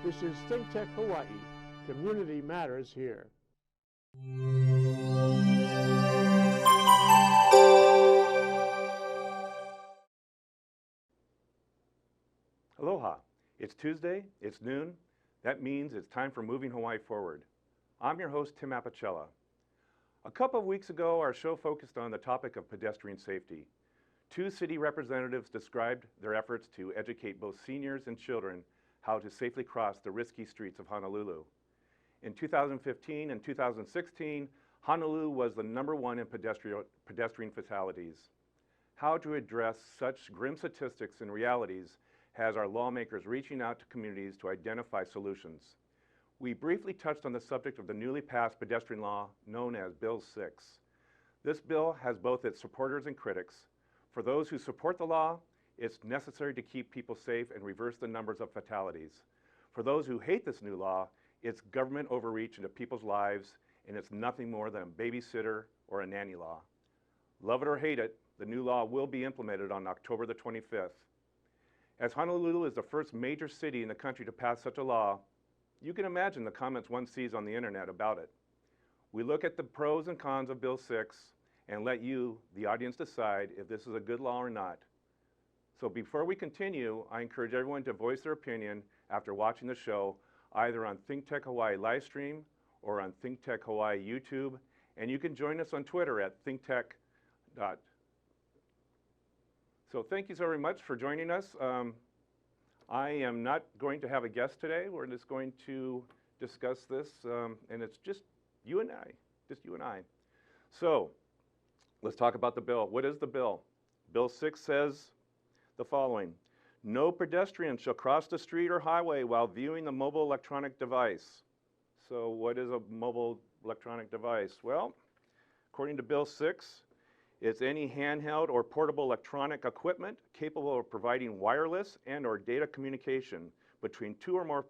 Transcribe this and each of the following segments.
This is Think Tech Hawaii. Community matters here. Aloha. It's Tuesday, it's noon. That means it's time for Moving Hawaii Forward. I'm your host, Tim Apicella. A couple of weeks ago, our show focused on the topic of pedestrian safety. Two city representatives described their efforts to educate both seniors and children how to safely cross the risky streets of Honolulu. In 2015 and 2016, Honolulu was the #1 in pedestrian fatalities. How to address such grim statistics and realities has our lawmakers reaching out to communities to identify solutions. We briefly touched on the subject of the newly passed pedestrian law known as Bill 6. This bill has both its supporters and critics. For those who support the law, it's necessary to keep people safe and reverse the numbers of fatalities. For those who hate this new law, it's government overreach into people's lives, and it's nothing more than a babysitter or a nanny law. Love it or hate it, the new law will be implemented on October the 25th. As Honolulu is the first major city in the country to pass such a law, you can imagine the comments one sees on the internet about it. We look at the pros and cons of Bill 6 and let you, the audience, decide if this is a good law or not. So before we continue, I encourage everyone to voice their opinion after watching the show, either on Think Tech Hawaii livestream or on Think Tech Hawaii YouTube, and you can join us on Twitter at ThinkTech. So thank you so very much for joining us. I am not going to have a guest today. We're just going to discuss this, and it's just you and I, So let's talk about the bill. What is the bill? Bill 6 says the following: no pedestrian shall cross the street or highway while viewing the mobile electronic device. So what is a mobile electronic device? Well, according to Bill 6, it's any handheld or portable electronic equipment capable of providing wireless and or data communication between two or more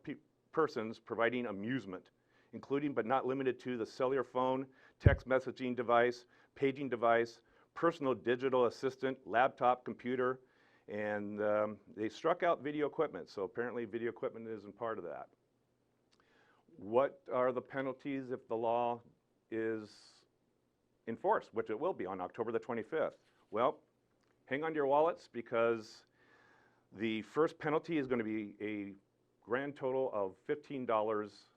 persons providing amusement, including but not limited to the cellular phone, text messaging device, paging device, personal digital assistant, laptop, computer, and they struck out video equipment, so apparently video equipment isn't part of that. What are the penalties if the law is enforced, which it will be on October the 25th? Well, hang on to your wallets, because the first penalty is going to be a grand total of $15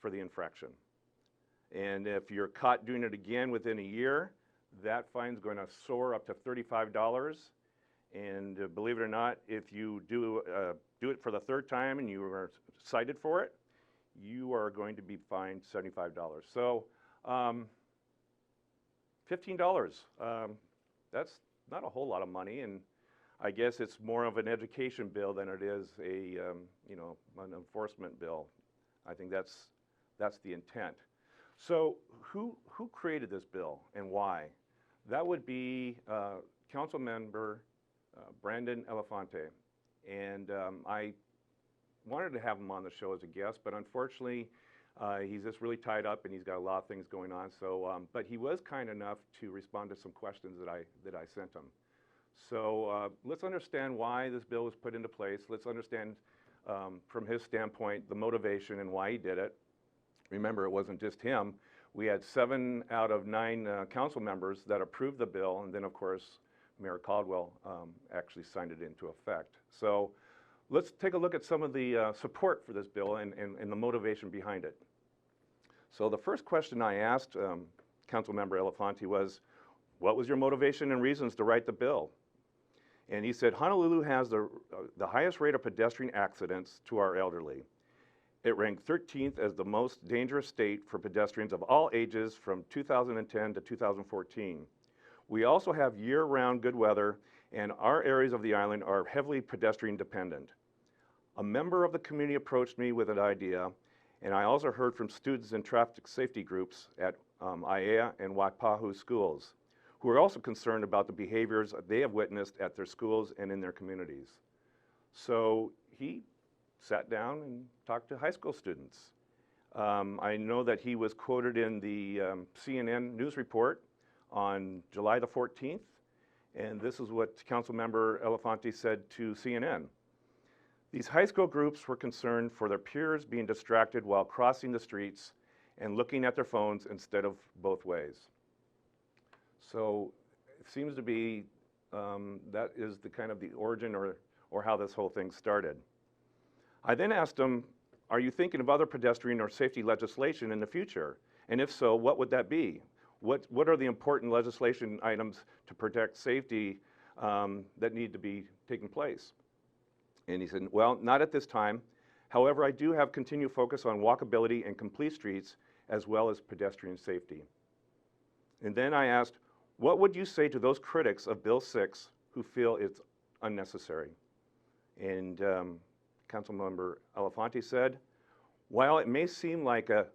for the infraction. And if you're caught doing it again within a year, that fine's going to soar up to $35. And believe it or not, if you do it for the third time and you are cited for it, you are going to be fined $75. So $15, that's not a whole lot of money, and I guess it's more of an education bill than it is a an enforcement bill. I think that's the intent. So who created this bill and why? That would be Council Member Brandon Elefante, and I wanted to have him on the show as a guest, but unfortunately he's just really tied up and he's got a lot of things going on. So, but he was kind enough to respond to some questions that I sent him. So let's understand why this bill was put into place. Let's understand from his standpoint the motivation and why he did it. Remember, it wasn't just him. We had 7 out of 9 council members that approved the bill, and then of course Mayor Caldwell actually signed it into effect. So let's take a look at some of the support for this bill and the motivation behind it. So the first question I asked Councilmember Elefante was, what was your motivation and reasons to write the bill? And he said, Honolulu has the highest rate of pedestrian accidents to our elderly. It ranked 13th as the most dangerous state for pedestrians of all ages from 2010 to 2014. We also have year-round good weather, and our areas of the island are heavily pedestrian dependent. A member of the community approached me with an idea, and I also heard from students in traffic safety groups at Aiea and Waipahu schools, who are also concerned about the behaviors they have witnessed at their schools and in their communities. So he sat down and talked to high school students. I know that he was quoted in the CNN news report on July the 14th, and this is what Councilmember Elefante said to CNN. These high school groups were concerned for their peers being distracted while crossing the streets and looking at their phones instead of both ways. So it seems to be that is the kind of the origin or how this whole thing started. I then asked them, are you thinking of other pedestrian or safety legislation in the future? And if so, what would that be? What are the important legislation items to protect safety that need to be taking place? And he said, well, not at this time. However, I do have continued focus on walkability and complete streets as well as pedestrian safety. And then I asked, what would you say to those critics of Bill 6 who feel it's unnecessary? And Councilmember Elefante said, while it may seem like a,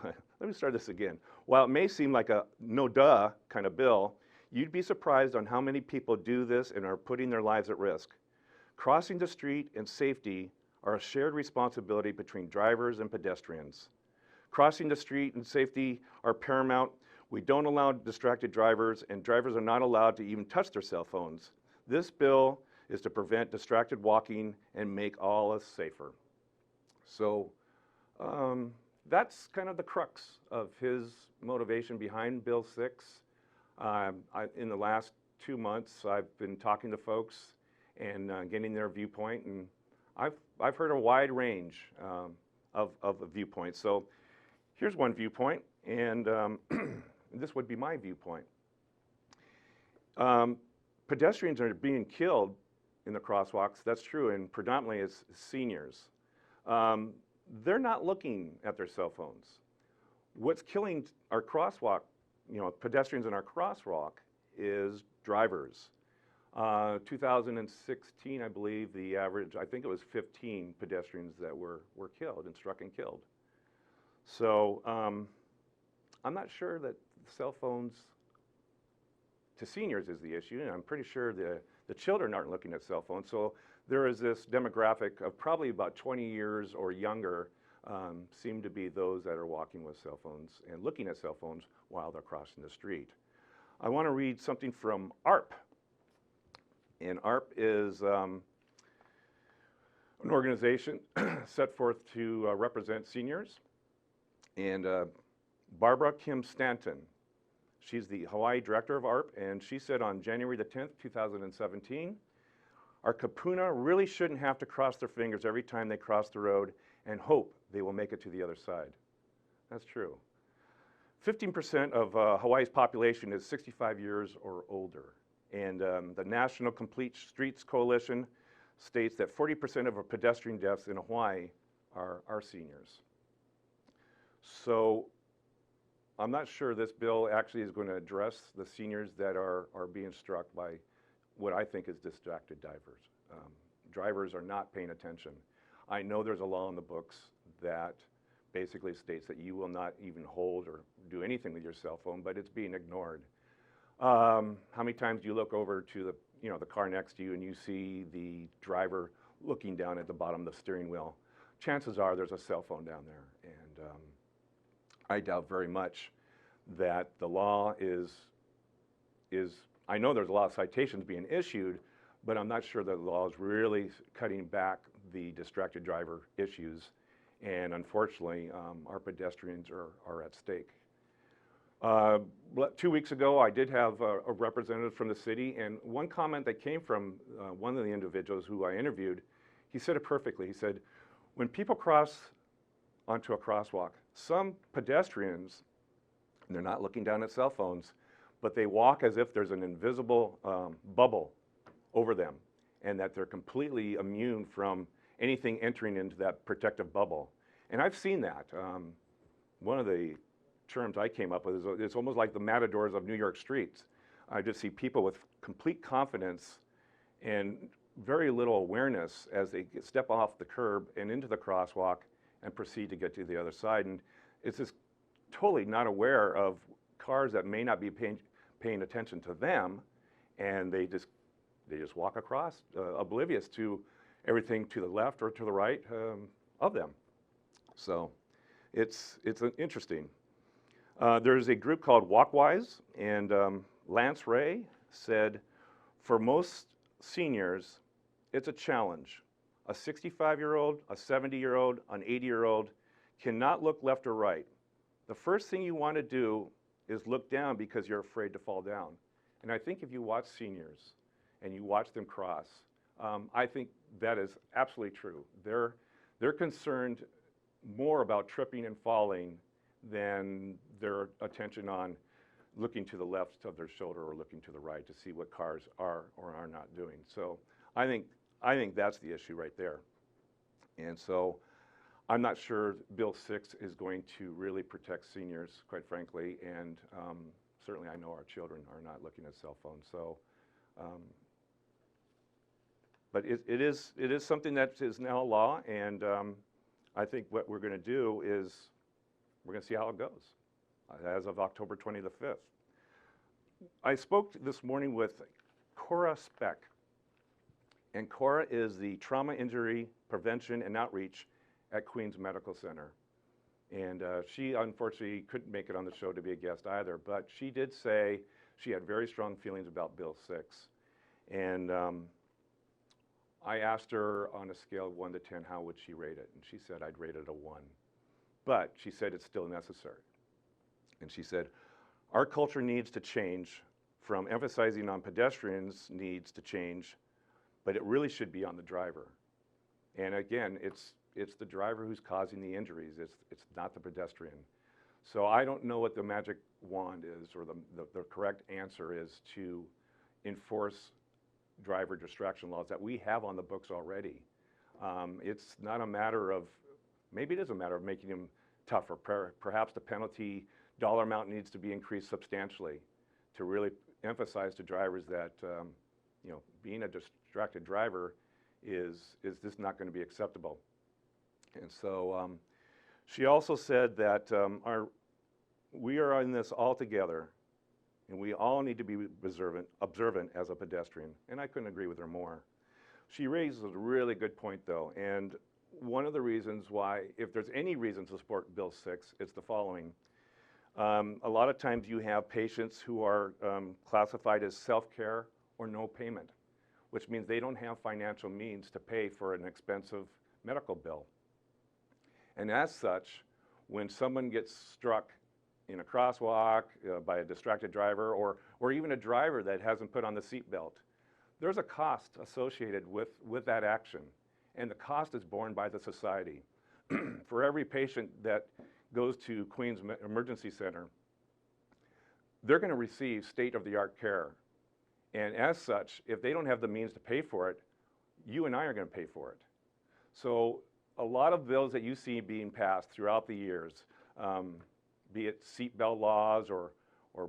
let me start this again. While it may seem like a no-duh kind of bill, you'd be surprised on how many people do this and are putting their lives at risk. Crossing the street and safety are a shared responsibility between drivers and pedestrians. Crossing the street and safety are paramount. We don't allow distracted drivers, and drivers are not allowed to even touch their cell phones. This bill is to prevent distracted walking and make all us safer. So that's kind of the crux of his motivation behind Bill 6. In the last 2 months, I've been talking to folks and getting their viewpoint, and I've heard a wide range of viewpoints. So here's one viewpoint, and this would be my viewpoint. Pedestrians are being killed in the crosswalks, that's true, and predominantly it's seniors. They're not looking at their cell phones. What's killing our crosswalk, pedestrians in our crosswalk is drivers. 2016, I believe, the average, I think it was 15 pedestrians that were killed and struck and killed. So I'm not sure that cell phones to seniors is the issue, and I'm pretty sure the children aren't looking at cell phones. So there is this demographic of probably about 20 years or younger seem to be those that are walking with cell phones and looking at cell phones while they're crossing the street. I want to read something from ARP. And ARP is an organization set forth to represent seniors. And Barbara Kim Stanton, she's the Hawaii director of ARP, and she said on January the 10th, 2017, our kapuna really shouldn't have to cross their fingers every time they cross the road and hope they will make it to the other side. That's true. 15% of Hawaii's population is 65 years or older. And the National Complete Streets Coalition states that 40% of our pedestrian deaths in Hawaii are seniors. So I'm not sure this bill actually is going to address the seniors that are being struck by what I think is distracted drivers. Drivers are not paying attention. I know there's a law in the books that basically states that you will not even hold or do anything with your cell phone, but it's being ignored. How many times do you look over to the car next to you and you see the driver looking down at the bottom of the steering wheel? Chances are there's a cell phone down there, and I doubt very much that the law is, I know there's a lot of citations being issued, but I'm not sure that the law is really cutting back the distracted driver issues, and unfortunately, our pedestrians are at stake. 2 weeks ago, I did have a representative from the city, and one comment that came from one of the individuals who I interviewed, he said it perfectly. He said, when people cross onto a crosswalk, some pedestrians, and they're not looking down at cell phones, but they walk as if there's an invisible bubble over them, and that they're completely immune from anything entering into that protective bubble. And I've seen that. One of the terms I came up with is it's almost like the matadors of New York streets. I just see people with complete confidence and very little awareness as they step off the curb and into the crosswalk and proceed to get to the other side. And it's just totally not aware of cars that may not be paying attention to them, and they just walk across, oblivious to everything to the left or to the right of them. So it's interesting. There's a group called Walkwise, and Lance Ray said, for most seniors, it's a challenge. A 65-year-old, a 70-year-old, an 80-year-old cannot look left or right. The first thing you want to do is look down because you're afraid to fall down. And I think if you watch seniors and you watch them cross, I think that is absolutely true. They're concerned more about tripping and falling than their attention on looking to the left of their shoulder or looking to the right to see what cars are or are not doing. So I think that's the issue right there. And so I'm not sure Bill 6 is going to really protect seniors, quite frankly, and certainly I know our children are not looking at cell phones. So, but it is something that is now law, and I think what we're going to do is we're going to see how it goes as of October 25th. I spoke this morning with Cora Speck, and Cora is the Trauma Injury Prevention and Outreach at Queens Medical Center. And she unfortunately couldn't make it on the show to be a guest either, but she did say she had very strong feelings about Bill 6. And I asked her on a scale of 1 to 10, how would she rate it? And she said, I'd rate it a 1. But she said it's still necessary. And she said, our culture needs to change from emphasizing on pedestrians needs to change, but it really should be on the driver. And again, it's the driver who's causing the injuries. It's not the pedestrian. So I don't know what the magic wand is or the correct answer is to enforce driver distraction laws that we have on the books already. It's not a matter of, maybe it is a matter of making them tougher. Perhaps the penalty dollar amount needs to be increased substantially to really emphasize to drivers that you know, being a distracted driver is just not going to be acceptable. And so she also said that we are in this all together, and we all need to be observant as a pedestrian. And I couldn't agree with her more. She raises a really good point, though. And one of the reasons why, if there's any reason to support Bill 6, it's the following. A lot of times you have patients who are classified as self-care or no payment, which means they don't have financial means to pay for an expensive medical bill. And as such, when someone gets struck in a crosswalk by a distracted driver or even a driver that hasn't put on the seatbelt, there's a cost associated with that action. And the cost is borne by the society. For every patient that goes to Queens Emergency Center, they're going to receive state-of-the-art care. And as such, if they don't have the means to pay for it, you and I are going to pay for it. So a lot of bills that you see being passed throughout the years, be it seatbelt laws or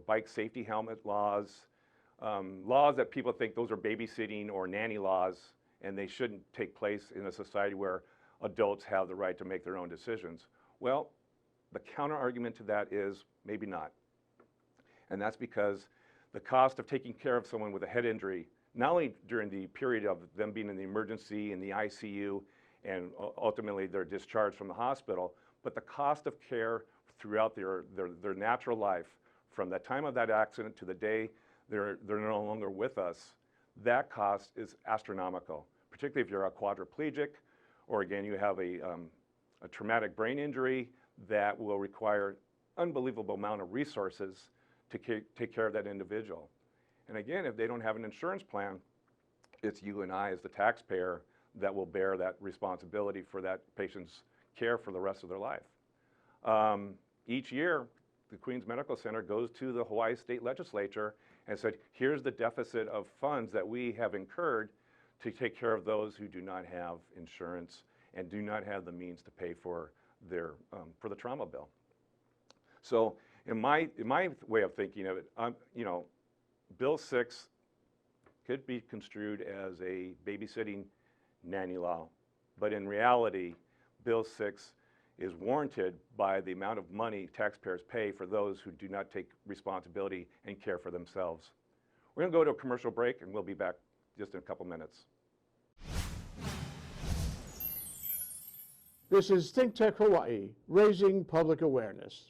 bike safety helmet laws, laws that people think those are babysitting or nanny laws, and they shouldn't take place in a society where adults have the right to make their own decisions. Well, the counter argument to that is maybe not. And that's because the cost of taking care of someone with a head injury, not only during the period of them being in the emergency, in the ICU, and ultimately they're discharged from the hospital, but the cost of care throughout their natural life, from the time of that accident to the day they're no longer with us, that cost is astronomical, particularly if you're a quadriplegic, or again, you have a traumatic brain injury that will require unbelievable amount of resources to take care of that individual. And again, if they don't have an insurance plan, it's you and I as the taxpayer that will bear that responsibility for that patient's care for the rest of their life. Each year, the Queens Medical Center goes to the Hawaii State Legislature and said, here's the deficit of funds that we have incurred to take care of those who do not have insurance and do not have the means to pay for their for the trauma bill. So in my way of thinking of it, you know, Bill 6 could be construed as a babysitting nanny law, but in reality, Bill 6 is warranted by the amount of money taxpayers pay for those who do not take responsibility and care for themselves. We're going to go to a commercial break, and we'll be back just in a couple minutes. This is Think Tech Hawaii, raising public awareness.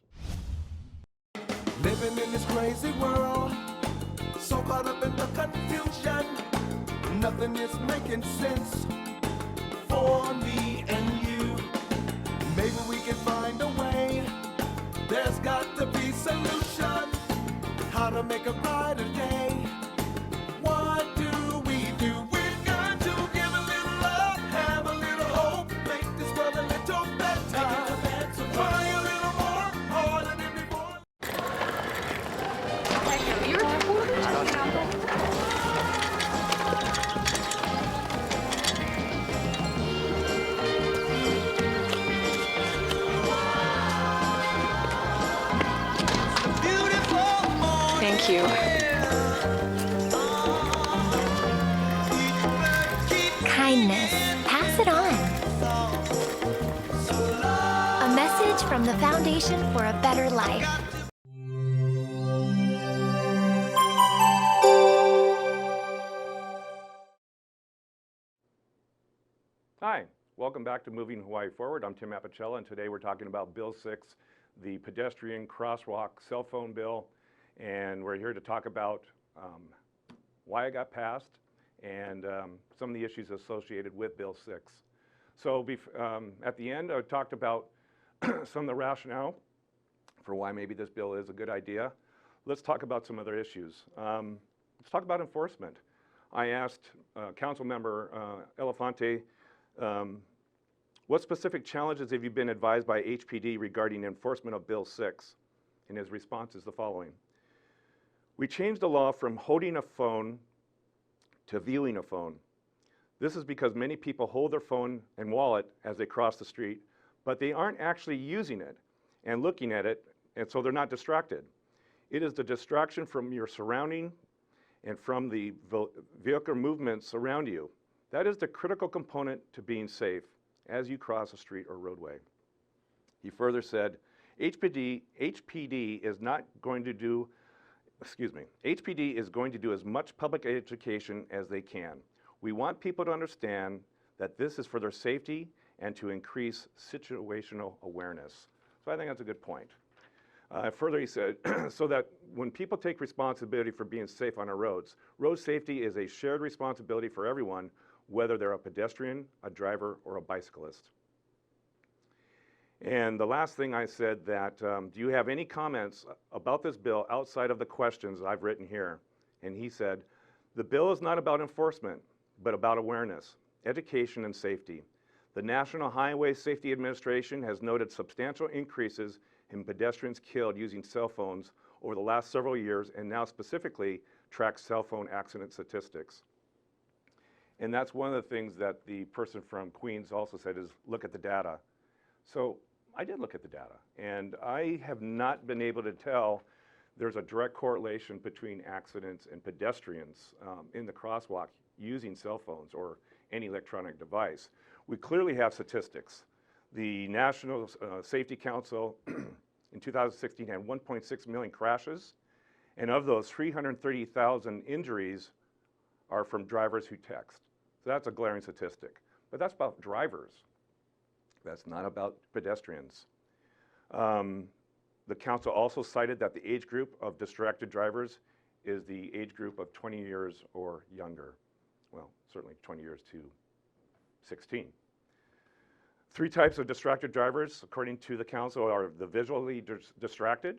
Living in this crazy world, so caught up in the confusion, nothing is making sense. for me and you. Maybe we can find a way. There's got to be solution. How to make a brighter day. What do? We've got to give a little love, have a little hope, make this world a little better. Try a little more, harder than before. Thank you. Kindness. Pass it on. A message from the Foundation for a Better Life. Hi, welcome back to Moving Hawaii Forward. I'm Tim Apicella, and today we're talking about Bill 6, the Pedestrian Crosswalk Cell Phone Bill, and we're here to talk about why it got passed and some of the issues associated with Bill 6. So at the end, I talked about some of the rationale for why maybe this bill is a good idea. Let's talk about some other issues. Let's talk about enforcement. I asked Council Member Elefante, what specific challenges have you been advised by HPD regarding enforcement of Bill 6? And his response is the following. We changed the law from holding a phone to viewing a phone. This is because many people hold their phone and wallet as they cross the street, but they aren't actually using it and looking at it, and so they're not distracted. It is the distraction from your surrounding and from the vehicle movements around you. That is the critical component to being safe as you cross a street or roadway. He further said, HPD is going to do as much public education as they can. We want people to understand that this is for their safety and to increase situational awareness. So I think that's a good point. Further, he said, so that when people take responsibility for being safe on our roads, road safety is a shared responsibility for everyone, whether they're a pedestrian, a driver, or a bicyclist. And the last thing I said that, do you have any comments about this bill outside of the questions I've written here? And he said, the bill is not about enforcement, but about awareness, education, and safety. The National Highway Safety Administration has noted substantial increases in pedestrians killed using cell phones over the last several years, and now specifically tracks cell phone accident statistics. And that's one of the things that the person from Queens also said is look at the data. So I did look at the data, and I have not been able to tell there's a direct correlation between accidents and pedestrians in the crosswalk using cell phones or any electronic device. We clearly have statistics. The National Safety Council in 2016 had 1.6 million crashes, and of those, 330,000 injuries are from drivers who text. So that's a glaring statistic. But that's about drivers. That's not about pedestrians. The council also cited that the age group of distracted drivers is the age group of 20 years or younger. Well, certainly 20 years to 16. 3 types of distracted drivers, according to the council, are the visually distracted.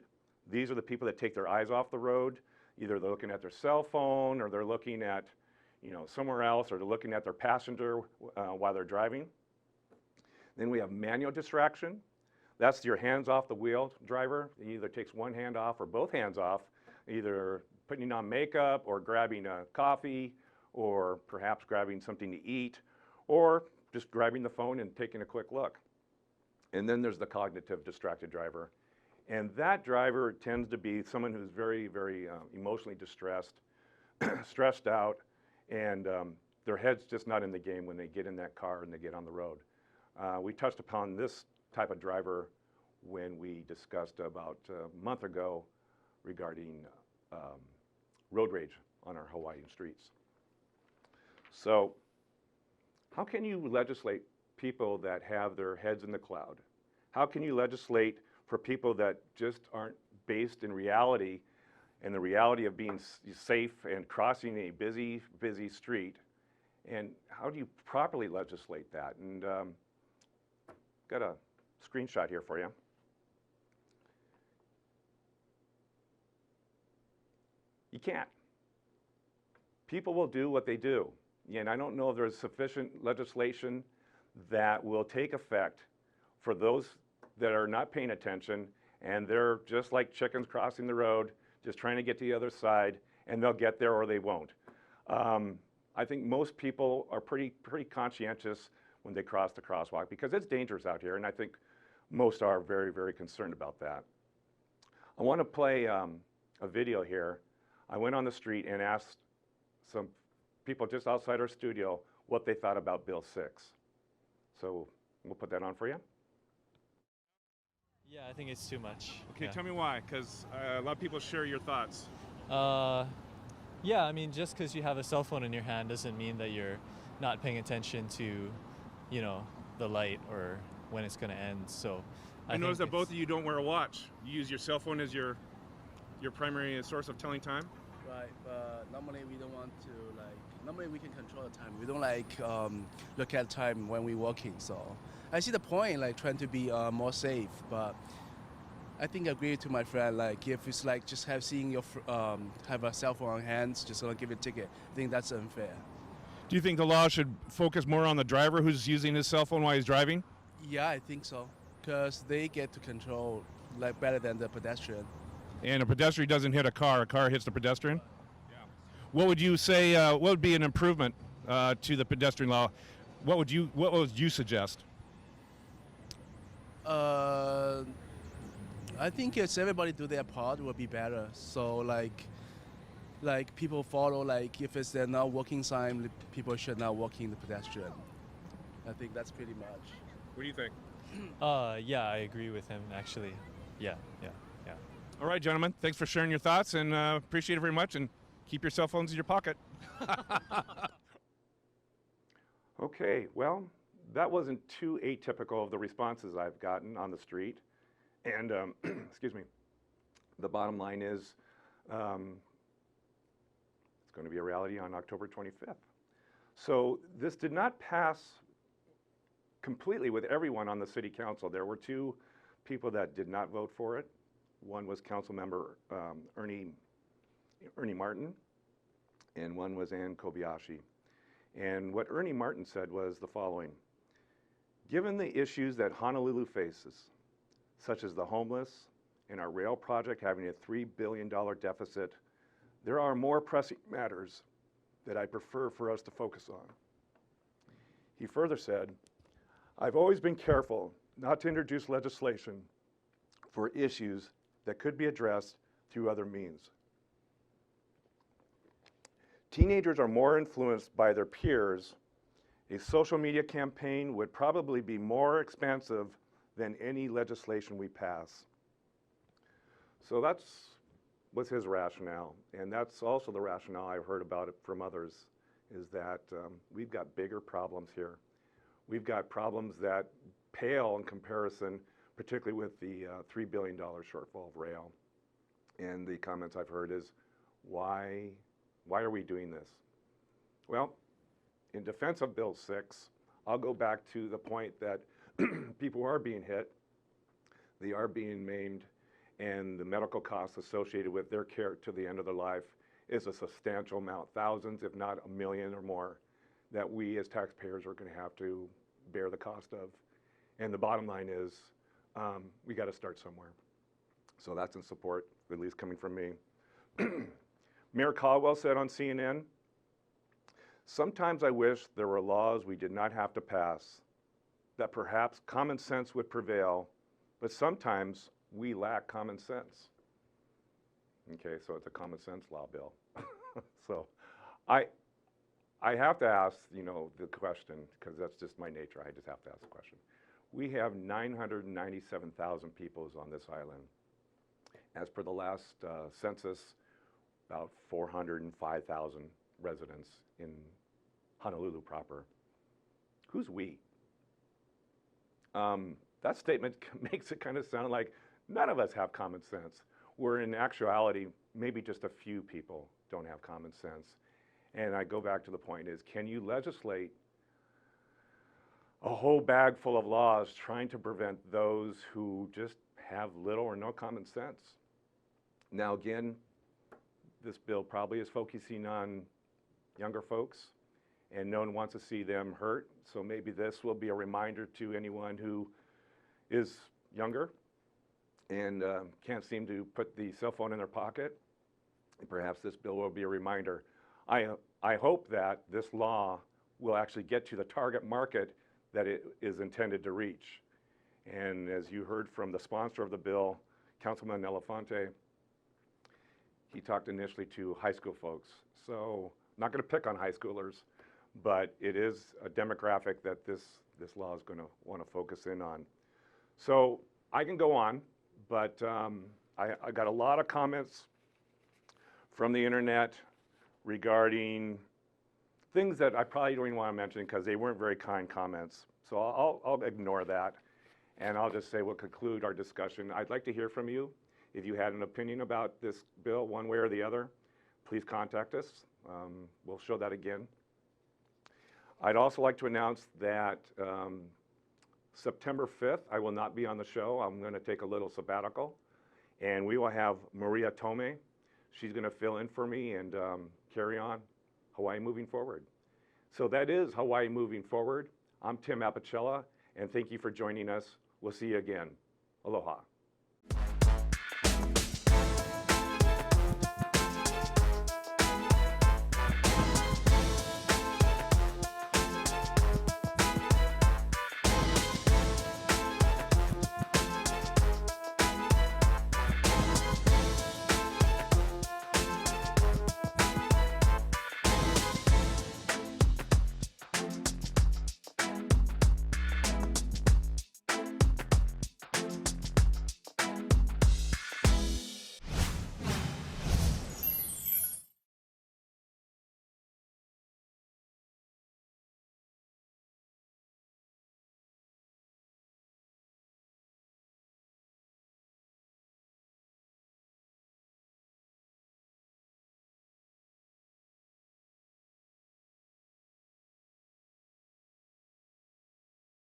These are the people that take their eyes off the road. Either they're looking at their cell phone or they're looking at, somewhere else, or they're looking at their passenger while they're driving. Then we have manual distraction. That's your hands off the wheel driver. He either takes one hand off or both hands off, either putting on makeup or grabbing a coffee or perhaps grabbing something to eat or just grabbing the phone and taking a quick look. And then there's the cognitive distracted driver. And that driver tends to be someone who's very, very emotionally distressed, stressed out, and their head's just not in the game when they get in that car and they get on the road. We touched upon this type of driver when we discussed about a month ago regarding road rage on our Hawaiian streets. So how can you legislate people that have their heads in the cloud? How can you legislate for people that just aren't based in reality and the reality of being safe and crossing a busy, busy street And how do you properly legislate that? And got a screenshot here for you. You can't. People will do what they do. And I don't know if there's sufficient legislation that will take effect for those that are not paying attention, and they're just like chickens crossing the road, just trying to get to the other side, and they'll get there or they won't. I think most people are pretty conscientious when they cross the crosswalk because it's dangerous out here, and I think most are very, very concerned about that. I want to play a video here. I went on the street and asked some people just outside our studio what they thought about Bill 6. So we'll put that on for you. Yeah, I think it's too much. Okay, yeah. tell me why, because a lot of people share your thoughts. Yeah, I mean, just because you have a cell phone in your hand doesn't mean that you're not paying attention to, you know, the light or when it's going to end. So I noticed that both of you don't wear a watch. You use your cell phone as your primary source of telling time. Right, but normally we don't want to normally we can control the time. We don't look at time when we're walking. So I see the point, trying to be more safe. But I think I agree to my friend. If it's just seeing your have a cell phone on hands, just gonna give you a ticket. I think that's unfair. Do you think the law should focus more on the driver who's using his cell phone while he's driving? Yeah, I think so, because they get to control better than the pedestrian. And a pedestrian doesn't hit a car hits the pedestrian? Yeah. What would you say, what would be an improvement to the pedestrian law? What would you suggest? I think if everybody do their part, it would be better. So people follow, if it's they're not walking sign, people should not walk in the pedestrian. I think that's pretty much. What do you think? Yeah, I agree with him, actually. Yeah. All right, gentlemen, thanks for sharing your thoughts, and appreciate it very much, and keep your cell phones in your pocket. Okay, well, that wasn't too atypical of the responses I've gotten on the street. And, excuse me, the bottom line is it's going to be a reality on October 25th. So this did not pass completely with everyone on the city council. There were two people that did not vote for it. One was council member Ernie Martin, and one was Ann Kobayashi. And what Ernie Martin said was the following: given the issues that Honolulu faces, such as the homeless and our rail project having a $3 billion deficit, there are more pressing matters that I prefer for us to focus on. He further said, I've always been careful not to introduce legislation for issues that could be addressed through other means. Teenagers are more influenced by their peers. A social media campaign would probably be more expansive than any legislation we pass. So that's was his rationale, and that's also the rationale I've heard about it from others, is that we've got bigger problems here. We've got problems that pale in comparison, particularly with the $3 billion shortfall of rail. And the comments I've heard is, why are we doing this? Well, in defense of Bill 6, I'll go back to the point that people are being hit, they are being maimed, and the medical costs associated with their care to the end of their life is a substantial amount, thousands, if not $1 million or more, that we as taxpayers are going to have to bear the cost of. And the bottom line is, we got to start somewhere. So that's in support, at least coming from me. Mayor Caldwell said on CNN, sometimes I wish there were laws we did not have to pass, that perhaps common sense would prevail, but sometimes we lack common sense. Okay, so it's a common sense law bill. So I have to ask, the question, because that's just my nature. I just have to ask the question. We have 997,000 people on this island. As per the last census, about 405,000 residents in Honolulu proper. Who's we? That statement makes it kind of sound like none of us have common sense, where in actuality, maybe just a few people don't have common sense. And I go back to the point is, can you legislate a whole bag full of laws trying to prevent those who just have little or no common sense? Now again, this bill probably is focusing on younger folks, and no one wants to see them hurt. So maybe this will be a reminder to anyone who is younger and can't seem to put the cell phone in their pocket. And perhaps this bill will be a reminder. I hope that this law will actually get to the target market that it is intended to reach. And as you heard from the sponsor of the bill, Councilman Elefante, he talked initially to high school folks. So I'm not going to pick on high schoolers, but it is a demographic that this law is going to want to focus in on. So I can go on, but I got a lot of comments from the internet regarding things that I probably don't even want to mention because they weren't very kind comments. So I'll ignore that, and I'll just say we'll conclude our discussion. I'd like to hear from you. If you had an opinion about this bill one way or the other, please contact us. We'll show that again. I'd also like to announce that September 5th, I will not be on the show. I'm going to take a little sabbatical, and we will have Maria Tome. She's going to fill in for me and carry on Hawaii Moving Forward. So that is Hawaii Moving Forward. I'm Tim Apicella, and thank you for joining us. We'll see you again. Aloha.